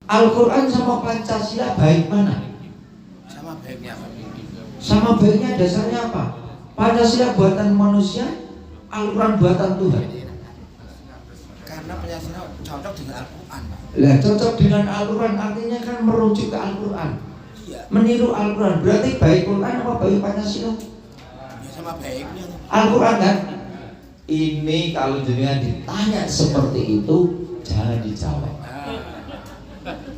Al-Quran sama Pancasila baik mana? Sama baiknya. Sama baiknya dasarnya apa? Pancasila buatan manusia, Al-Quran buatan Tuhan. Karena Pancasila cocok dengan Al-Quran. Lah cocok dengan Al-Quran artinya kan merujuk ke Al-Quran. Iya. Meniru Al-Quran. Berarti baik Quran apa baik Pancasila? Ya sama baiknya. Al-Quran kan? Ini kalau jenengan ditanya seperti itu jangan dijawab.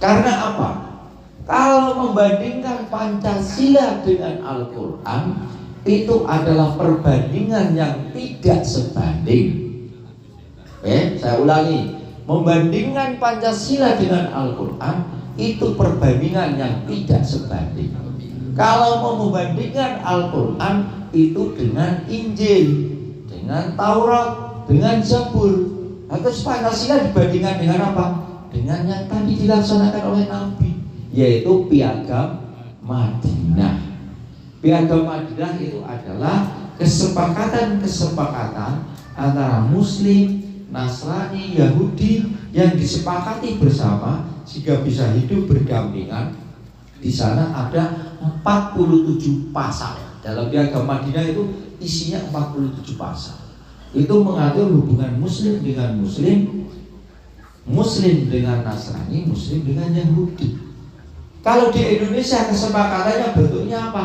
Karena apa? Kalau membandingkan Pancasila dengan Al-Quran, itu adalah perbandingan yang tidak sebanding. Saya ulangi, membandingkan Pancasila dengan Al-Quran itu perbandingan yang tidak sebanding. Kalau mau membandingkan Al-Quran itu dengan Injil, dengan Taurat, dengan Zabur. Terus Pancasila dibandingkan dengan apa? Dengan yang tadi dilaksanakan oleh Nabi, yaitu Piagam Madinah. Piagam Madinah itu adalah kesepakatan antara Muslim, Nasrani, Yahudi yang disepakati bersama sehingga bisa hidup berdampingan. Di sana ada 47 pasal. Dalam Piagam Madinah itu isinya 47 pasal. Itu mengatur hubungan Muslim dengan Muslim, Muslim dengan Nasrani, Muslim dengan Yahudi. Kalau di Indonesia kesepakatannya bentuknya apa?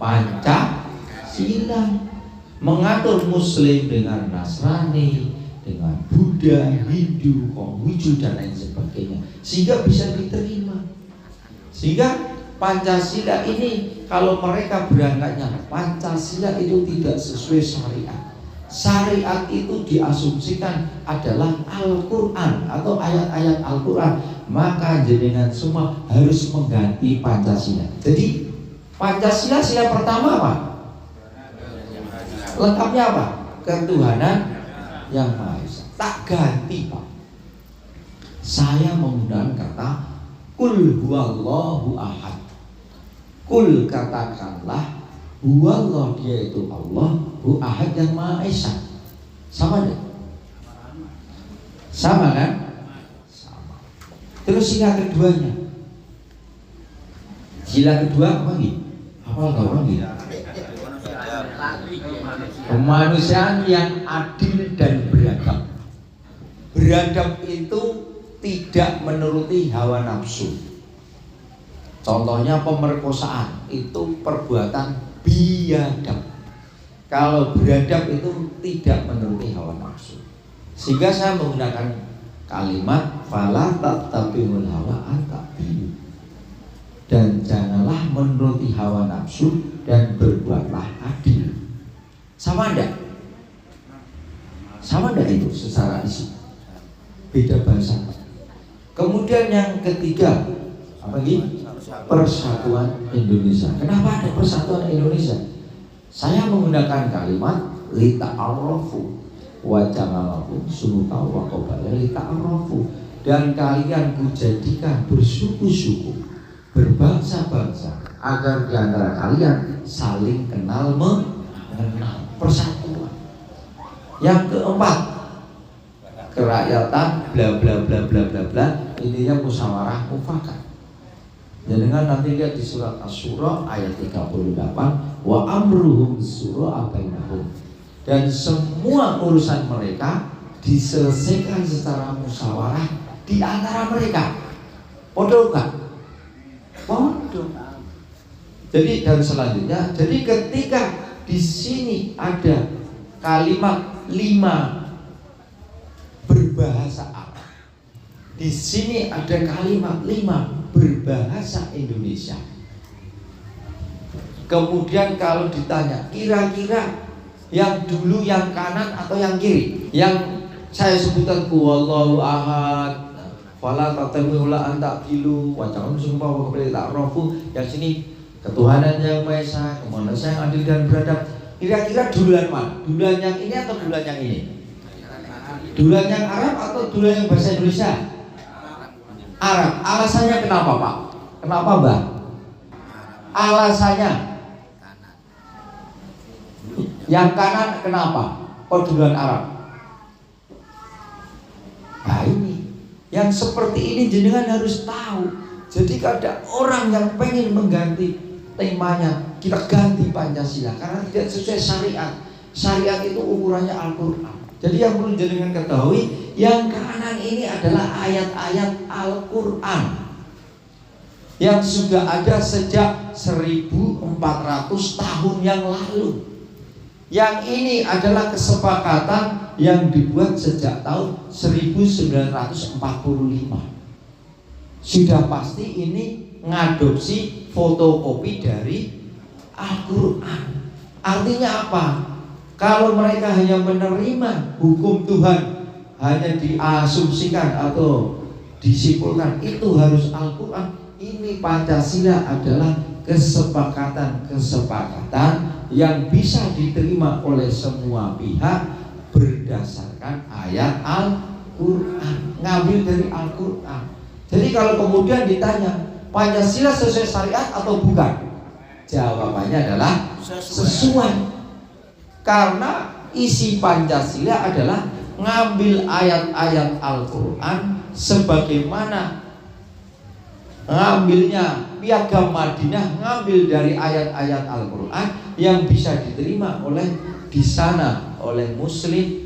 Pancasila, mengatur Muslim dengan Nasrani, dengan Buddha, Hindu, Konghucu dan lain sebagainya, sehingga bisa diterima. Sehingga Pancasila ini kalau mereka berangkatnya Pancasila itu tidak sesuai syariat. Syariat itu diasumsikan adalah Al-Quran atau ayat-ayat Al-Quran, maka jenengan semua harus mengganti Pancasila. Jadi Pancasila sila pertama apa? Lengkapnya apa? Ketuhanan yang Maha Esa. Tak ganti Pak. Saya menggunakan kata Kul huwallahu ahad. Kul katakanlah huwallah, dia itu Allah, hu ahad yang Maha Esa. Sama enggak? Sama kan? Sama. Terus sila keduanya. Sila kedua apa nih? Hafal enggak orang nih? Kemanusiaan yang adil dan beradab. Beradab itu tidak menuruti hawa nafsu. Contohnya pemerkosaan itu perbuatan biadab. Kalau beradab itu tidak menuruti hawa nafsu. Sehingga saya menggunakan kalimat fala tattabi'ul hawa an-tabi'u. Dan janganlah menuruti hawa nafsu dan berbuatlah adil. Sama enggak? Sama enggak itu secara isi? Beda bahasa. Kemudian yang ketiga, apa lagi? Persatuan Indonesia. Kenapa ada Persatuan Indonesia? Saya menggunakan kalimat lita'arafu wa jamalakum sunuka wa qabala lita'arafu, dan kalian kujadikan bersuku-suku, berbangsa-bangsa, agar di antara kalian saling kenal mengenal. Persatuan. Yang keempat, kerakyatan bla bla bla bla bla bla, intinya musyawarah mufakat. Jangan nanti lihat di surat Asy-Syura ayat 38, wa amruhum syura bainahum, dan semua urusan mereka diselesaikan secara musyawarah di antara mereka. Podo kan? Podo. Jadi dan selanjutnya, jadi ketika di sini ada kalimat 5 berbahasa Arab, di sini ada kalimat 5 berbahasa Indonesia. Kemudian kalau ditanya kira-kira yang dulu yang kanan atau yang kiri, yang saya sebutkan huwallahu ahad, fala tattabi'u la antaqilu wa jangan sumpah wa ta'rafu, yang sini ketuhanan yang Maha Esa, kemanusiaan yang adil dan beradab. Kira-kira duluan mana? Duluan yang ini atau duluan yang ini? Duluan yang Arab atau duluan yang bahasa Indonesia? Arab. Alasannya kenapa Pak? Kenapa Mbak? Alasannya yang kanan kenapa? Kok duluan Arab? Nah ini Yang seperti ini jenengan harus tahu. Jadi ada orang yang pengen mengganti temanya, kita ganti Pancasila karena tidak sesuai syariat. Syariat itu ukurannya Al-Quran. Jadi yang perlu jenengan ketahui, yang kanan ini adalah ayat-ayat Al-Quran yang sudah ada sejak 1400 tahun yang lalu. Yang ini adalah kesepakatan yang dibuat sejak tahun 1945. Sudah pasti ini ngadopsi fotokopi dari Al-Quran. Artinya apa? Kalau mereka hanya menerima hukum Tuhan, hanya diasumsikan atau disimpulkan itu harus Al-Quran, ini Pancasila adalah kesepakatan yang bisa diterima oleh semua pihak berdasarkan ayat Al-Quran, ngambil dari Al-Quran. Jadi kalau kemudian ditanya Pancasila sesuai syariat atau bukan, jawabannya adalah sesuai. Karena isi Pancasila adalah ngambil ayat-ayat Al-Quran sebagaimana ngambilnya Piagam Madinah, ngambil dari ayat-ayat Al-Quran yang bisa diterima oleh di sana oleh Muslim,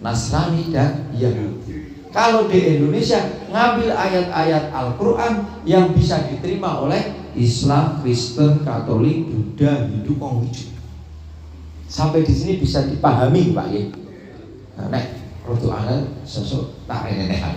Nasrani dan Yahudi. Kalau di Indonesia ngambil ayat-ayat Al-Quran yang bisa diterima oleh Islam, Kristen, Katolik, Buddha, Hindu, Konghucu. Sampai di sini bisa dipahami Pak ya. Nek rodo angel sesuk tak renenehan.